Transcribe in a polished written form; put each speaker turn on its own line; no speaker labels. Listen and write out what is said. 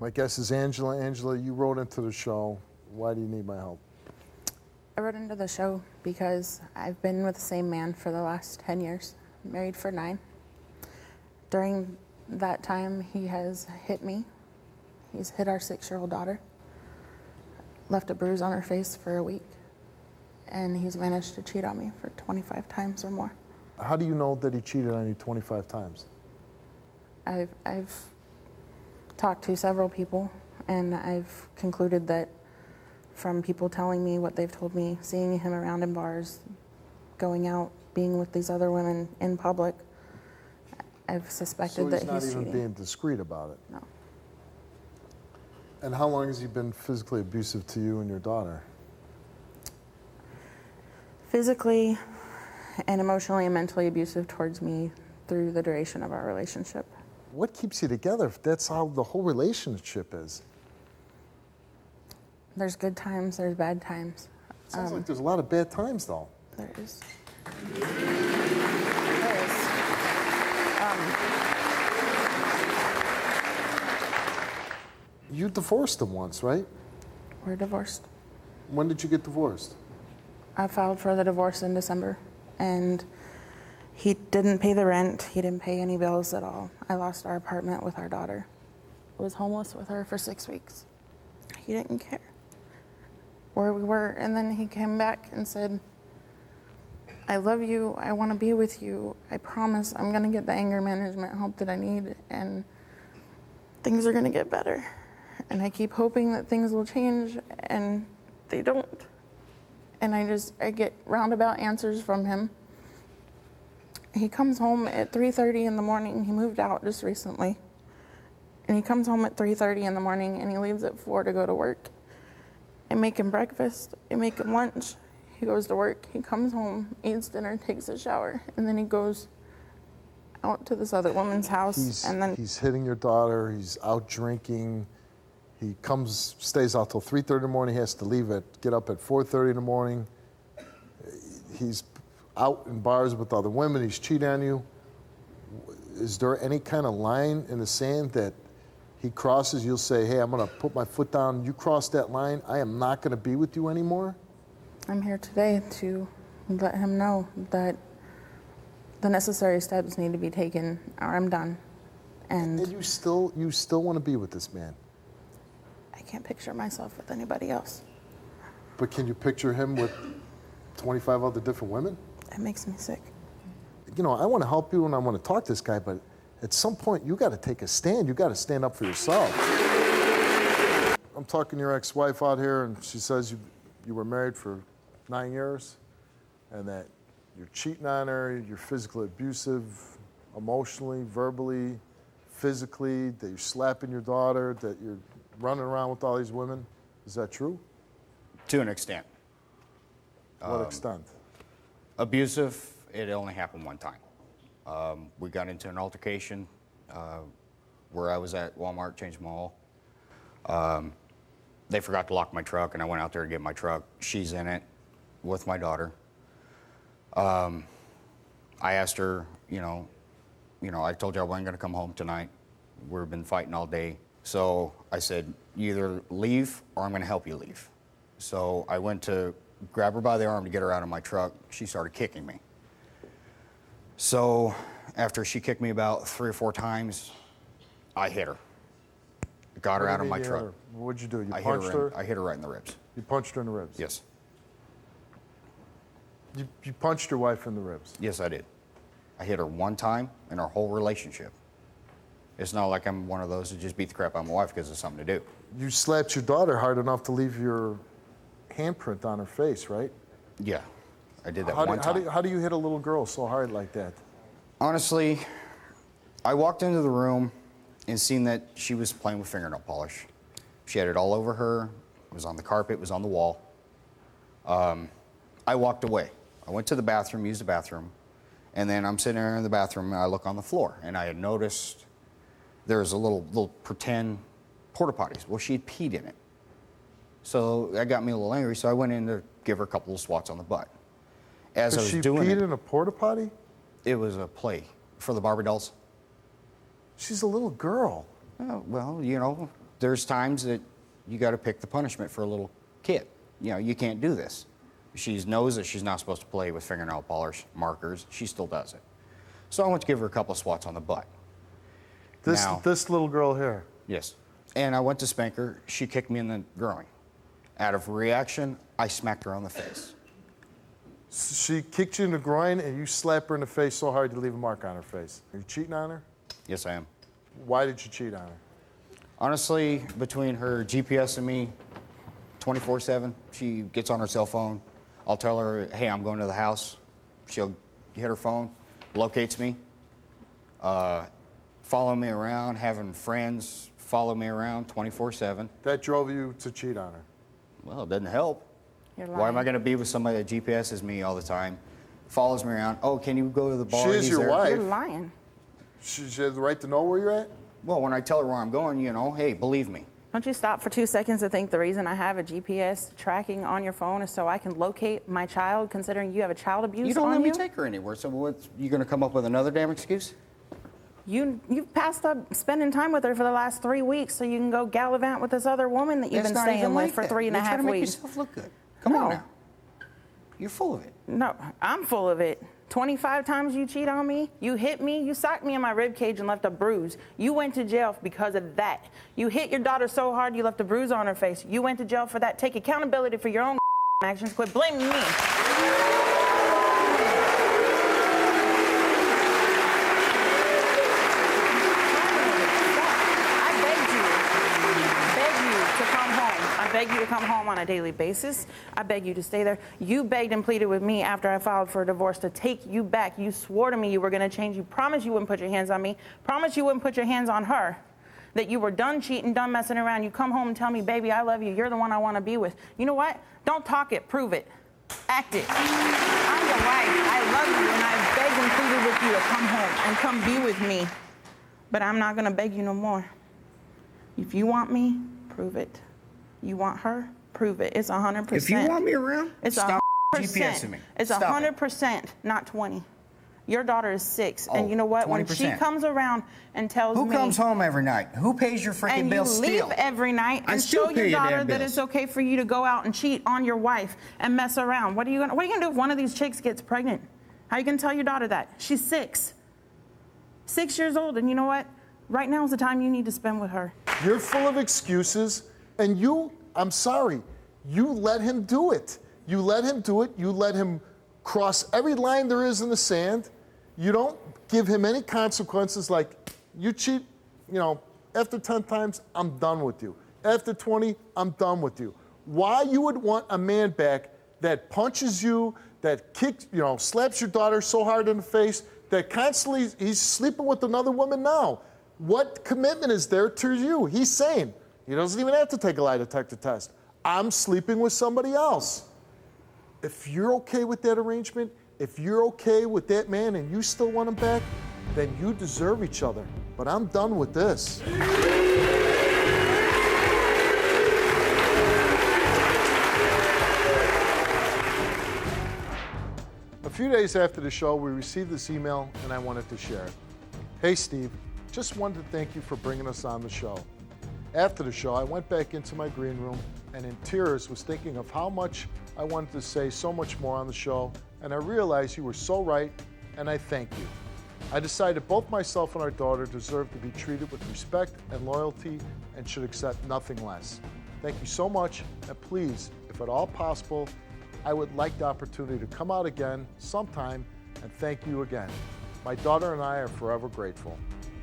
My guest is Angela. Angela, you wrote into the show. Why do you need my help?
I wrote into the show because I've been with the same man for the last 10 years, married for 9. During that time, he has hit me. He's hit our 6-year-old daughter, left a bruise on her face for a week, and he's managed to cheat on me for 25 times or more.
How do you know that he cheated on you 25 times?
I've talked to several people, and I've concluded that from people telling me what they've told me, seeing him around in bars, going out, being with these other women in public, I've suspected that he's cheating.
So he's not even being discreet about it?
No.
And how long has he been physically abusive to you and your daughter?
Physically and emotionally and mentally abusive towards me through the duration of our relationship.
What keeps you together if that's how the whole relationship is?
There's good times, there's bad times.
Sounds like there's a lot of bad times, though.
There is.
You divorced him once, right?
We're divorced.
When did you get divorced?
I filed for the divorce in December, and he didn't pay the rent. He didn't pay any bills at all. I lost our apartment with our daughter. I was homeless with her for 6 weeks. He didn't care where we were, and then he came back and said, I love you, I want to be with you, I promise I'm going to get the anger management help that I need, and things are going to get better. And I keep hoping that things will change, and they don't. And I get roundabout answers from him. He comes home at 3:30 in the morning. He moved out just recently. And he comes home at 3:30 in the morning, and he leaves at 4 to go to work. I make him breakfast, I make him lunch. He goes to work, he comes home, eats dinner, takes a shower, and then he goes out to this other woman's house.
He's hitting your daughter, he's out drinking. He stays out till 3:30 in the morning, he has to get up at 4:30 in the morning. He's out in bars with other women, he's cheating on you. Is there any kind of line in the sand that he crosses, you'll say, hey, I'm gonna put my foot down, you cross that line, I am not gonna be with you anymore?
I'm here today to let him know that the necessary steps need to be taken or I'm done.
And you still wanna be with this man?
I can't picture myself with anybody else.
But can you picture him with 25 other different women?
It makes me sick.
You know, I wanna help you and I wanna talk to this guy, but at some point, you got to take a stand. You got to stand up for yourself. I'm talking to your ex-wife out here, and she says you were married for 9 years, and that you're cheating on her, you're physically abusive, emotionally, verbally, physically, that you're slapping your daughter, that you're running around with all these women. Is that true?
To an extent.
What extent?
Abusive, it only happened one time. We got into an altercation where I was at Walmart, changing my oil. They forgot to lock my truck, and I went out there to get my truck. She's in it with my daughter. I asked her, I told you I wasn't going to come home tonight. We've been fighting all day. So I said, you either leave or I'm going to help you leave. So I went to grab her by the arm to get her out of my truck. She started kicking me. So after she kicked me about 3 or 4 times, I hit her. Got her out of my truck.
What'd you do? You punched her?
I hit her right in the ribs.
You punched her in the ribs?
Yes.
You punched your wife in the ribs?
Yes, I did. I hit her one time in our whole relationship. It's not like I'm one of those that just beat the crap out of my wife because it's something to do.
You slapped your daughter hard enough to leave your handprint on her face, right?
Yeah, I did that one time.
How do you hit a little girl so hard like that?
Honestly, I walked into the room and seen that she was playing with fingernail polish. She had it all over her. It was on the carpet, it was on the wall. I walked away. I went to the bathroom, used the bathroom, and then I'm sitting there in the bathroom and I look on the floor and I had noticed there was a little pretend porta potties. Well, she had peed in it. So that got me a little angry, so I went in to give her a couple of swats on the butt. As I was doing it,
she peed in a porta potty?
It was a play for the Barbie dolls.
She's a little girl.
Oh, well, you know, there's times that you got to pick the punishment for a little kid. You know, you can't do this. She knows that she's not supposed to play with fingernail polish markers. She still does it. So I went to give her a couple of swats on the butt.
This little girl here.
Yes. And I went to spank her. She kicked me in the groin. Out of reaction, I smacked her on the face.
She kicked you in the groin and you slapped her in the face so hard you leave a mark on her face. Are you cheating on her?
Yes, I am.
Why did you cheat on her?
Honestly, between her GPS and me, 24/7, she gets on her cell phone. I'll tell her, hey, I'm going to the house. She'll hit her phone, locates me, follow me around, having friends follow me around 24/7.
That drove you to cheat on her?
Well, it doesn't help.
You're
Why am I
lying.
going to be with somebody that GPSes me all the time, follows me around? Oh, can you go to the bar?
She is
He's
your
there.
wife.
You're lying.
She has the right to know where you're at?
Well, when I tell her where I'm going, you know, hey, believe me.
Don't you stop for 2 seconds to think the reason I have a GPS tracking on your phone is so I can locate my child, considering you have a child abuse
You don't
on
let me
you?
take her anywhere, so what's, you going to come up with another damn excuse?
You've passed up spending time with her for the last 3 weeks so you can go gallivant with this other woman that you've
That's
been
not
staying
even
with
like
for
that.
3.5
You're trying to make
weeks.
yourself look good. Come
No.
on now. You're full of it.
No, I'm full of it. 25 times you cheat on me, you hit me, you socked me in my rib cage and left a bruise. You went to jail because of that. You hit your daughter so hard you left a bruise on her face. You went to jail for that. Take accountability for your own actions. Quit blaming me. I beg you to come home on a daily basis. I beg you to stay there. You begged and pleaded with me after I filed for a divorce to take you back. You swore to me you were going to change. You promised you wouldn't put your hands on me. Promised you wouldn't put your hands on her. That you were done cheating, done messing around. You come home and tell me, baby, I love you. You're the one I want to be with. You know what? Don't talk it. Prove it. Act it. I'm your wife. I love you, and I begged and pleaded with you to come home and come be with me. But I'm not going to beg you no more. If you want me, prove it. You want her? Prove it. It's 100%.
If you want me around,
it's
stop
100%.
GPSing me.
It's
Stop
100%, not 20. Your daughter is 6, and
Oh,
you know what? When
20%.
she comes around and tells
Who
me,
comes home every night? Who pays your freaking
and you
bills
leave
still?
every night
I
and
still
show
pay
your
your
daughter
damn
that
bills.
it's okay for you to go out and cheat on your wife and mess around. What are you gonna do if one of these chicks gets pregnant? How are you gonna tell your daughter that? She's 6. 6 years old, and you know what? Right now is the time you need to spend with her.
You're full of excuses, and I'm sorry, you let him do it. You let him do it. You let him cross every line there is in the sand. You don't give him any consequences like, you cheat, after 10 times, I'm done with you. After 20, I'm done with you. Why you would want a man back that punches you, that kicks, slaps your daughter so hard in the face, that constantly, he's sleeping with another woman now. What commitment is there to you? He's saying, he doesn't even have to take a lie detector test. I'm sleeping with somebody else. If you're okay with that arrangement, if you're okay with that man and you still want him back, then you deserve each other. But I'm done with this. A few days after the show, we received this email and I wanted to share it. Hey Steve, just wanted to thank you for bringing us on the show. After the show, I went back into my green room and in tears was thinking of how much I wanted to say so much more on the show, and I realized you were so right, and I thank you. I decided both myself and our daughter deserve to be treated with respect and loyalty and should accept nothing less. Thank you so much, and please, if at all possible, I would like the opportunity to come out again sometime and thank you again. My daughter and I are forever grateful.